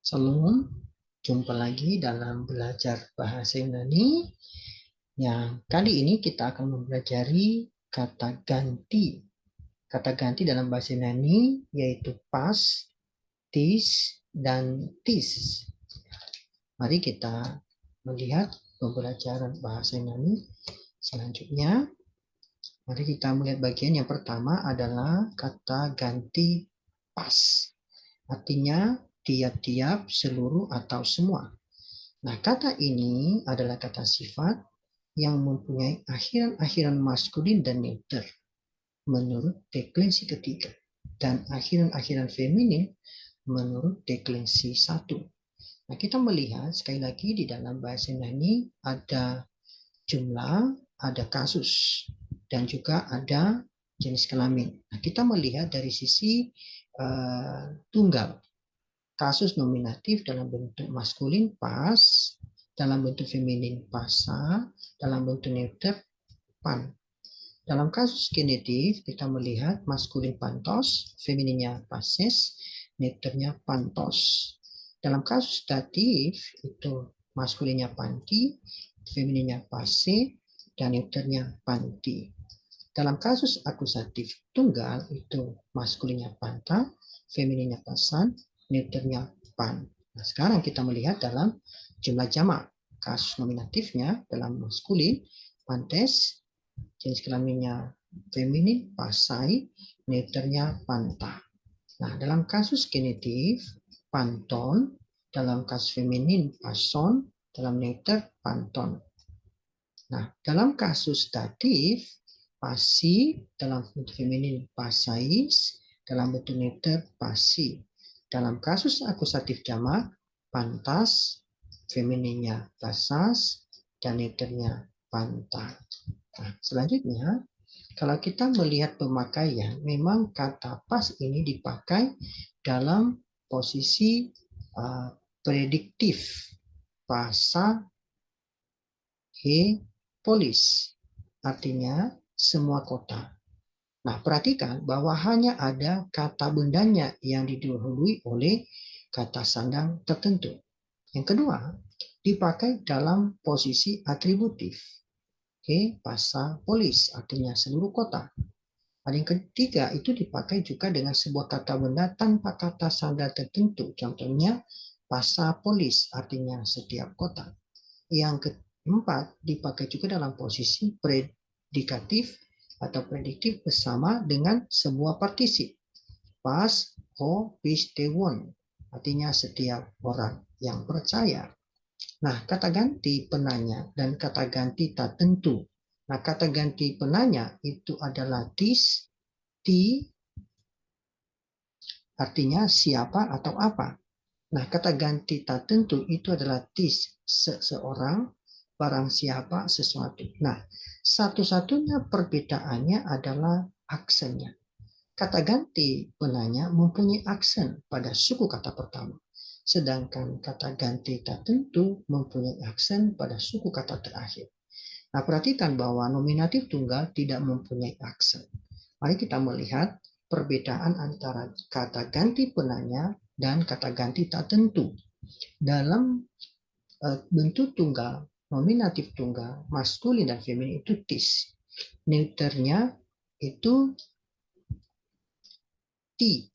Salam, jumpa lagi dalam belajar bahasa Yunani. Yang kali ini kita akan mempelajari kata ganti. Kata ganti dalam bahasa Yunani yaitu pas, tis, dan tis. Mari kita melihat pembelajaran bahasa Yunani selanjutnya. Mari kita melihat bagian yang pertama adalah kata ganti pas. Artinya tiap-tiap, seluruh, atau semua. Nah, kata ini adalah kata sifat yang mempunyai akhiran-akhiran maskulin dan neuter menurut deklinasi ketiga dan akhiran-akhiran feminin menurut deklinasi satu. Nah, kita melihat sekali lagi di dalam bahasa Yunani ada jumlah, ada kasus, dan juga ada jenis kelamin. Nah, kita melihat dari sisi tunggal. Kasus nominatif dalam bentuk maskulin pas, dalam bentuk feminin pasa, dalam bentuk neuter pan. Dalam kasus genetif kita melihat maskulin pantos, femininnya pases, neuternya pantos. Dalam kasus datif itu maskulinnya panti, femininnya pase, dan neuternya panti. Dalam kasus akusatif tunggal itu maskulinnya panta, femininnya pasan, neuternya pan. Nah, sekarang kita melihat dalam jumlah jamak. Kasus nominatifnya dalam maskulin, pantes, jenis kelaminnya feminin, pasai, neuternya panta. Nah, dalam kasus genitif, panton, dalam kasus feminin, pason, dalam neuter, panton. Nah, dalam kasus datif, pasi, dalam bentuk feminin, pasais, dalam bentuk neuter, pasi. Dalam kasus akusatif jamak, pantas, femininnya pasas, dan neuternya panta. Nah, selanjutnya, kalau kita melihat pemakaian, memang kata pas ini dipakai dalam posisi prediktif. Pasa, he, polis. Artinya semua kota. Nah, perhatikan bahwa hanya ada kata bendanya yang didahului oleh kata sandang tertentu. Yang kedua, dipakai dalam posisi atributif. Oke, pasa polis artinya seluruh kota. Ada yang ketiga itu dipakai juga dengan sebuah kata benda tanpa kata sandang tertentu. Contohnya pasa polis artinya setiap kota. Yang keempat dipakai juga dalam posisi predikatif atau prediktif bersama dengan sebuah partisip. Pas, ho, pistewon. Artinya setiap orang yang percaya. Nah, kata ganti penanya dan kata ganti tak tentu. Nah, kata ganti penanya itu adalah tis, ti, artinya siapa atau apa. Nah, kata ganti tak tentu itu adalah tis, seseorang, barang siapa, sesuatu. Nah, satu-satunya perbedaannya adalah aksennya. Kata ganti penanya mempunyai aksen pada suku kata pertama. Sedangkan kata ganti tak tentu mempunyai aksen pada suku kata terakhir. Nah, perhatikan bahwa nominatif tunggal tidak mempunyai aksen. Mari kita melihat perbedaan antara kata ganti penanya dan kata ganti tak tentu. Dalam bentuk tunggal, nominatif tunggal, maskulin dan feminin itu tis. Neuternya itu ti.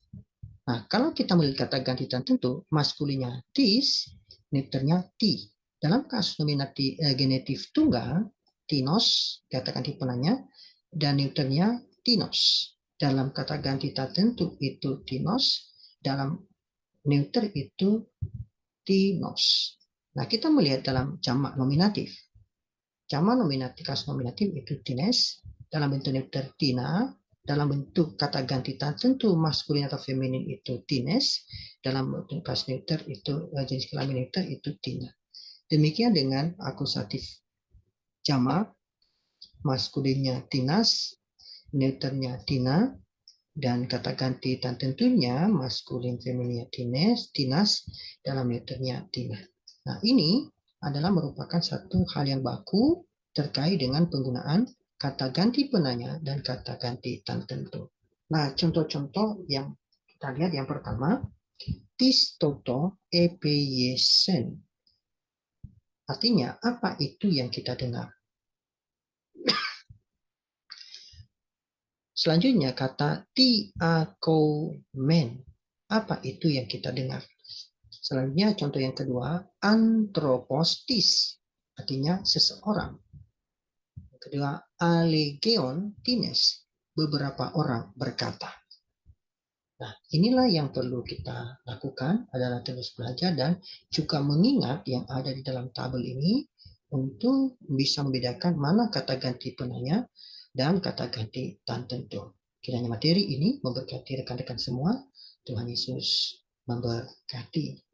Nah, kalau kita melihat kata ganti tak tentu, maskulinnya tis, neuternya ti. Dalam kasus nominatif genetif tunggal, tinos, kata ganti penanya, dan neuternya tinos. Dalam kata ganti tak tentu itu tinos, dalam neuter itu tinos. Nah, kita melihat dalam jamak nominatif. Jamak nominatif, kasus nominatif itu tines, dalam bentuk neuter tina, dalam bentuk kata ganti tak tentu maskulin atau feminin itu tines, dalam bentuk kasus neuter itu jenis kelamin neuter itu tina. Demikian dengan akusatif jamak, maskulinnya tinas, neuternya tina, dan kata ganti tak tentunya maskulin feminnya tines, tinas, dalam neuternya tina. Nah, ini adalah merupakan satu hal yang baku terkait dengan penggunaan kata ganti penanya dan kata ganti tak tentu. Nah, contoh-contoh yang kita lihat yang pertama, tis toto epeyesen. Artinya, apa itu yang kita dengar? Selanjutnya kata tiakomen. Apa itu yang kita dengar? Selanjutnya contoh yang kedua, antropostis. Artinya seseorang. Yang kedua, alegeon tines. Beberapa orang berkata. Nah, inilah yang perlu kita lakukan adalah terus belajar dan juga mengingat yang ada di dalam tabel ini untuk bisa membedakan mana kata ganti penanya dan kata ganti tan tentu. Kiranya materi ini memberkati rekan-rekan semua. Tuhan Yesus memberkati.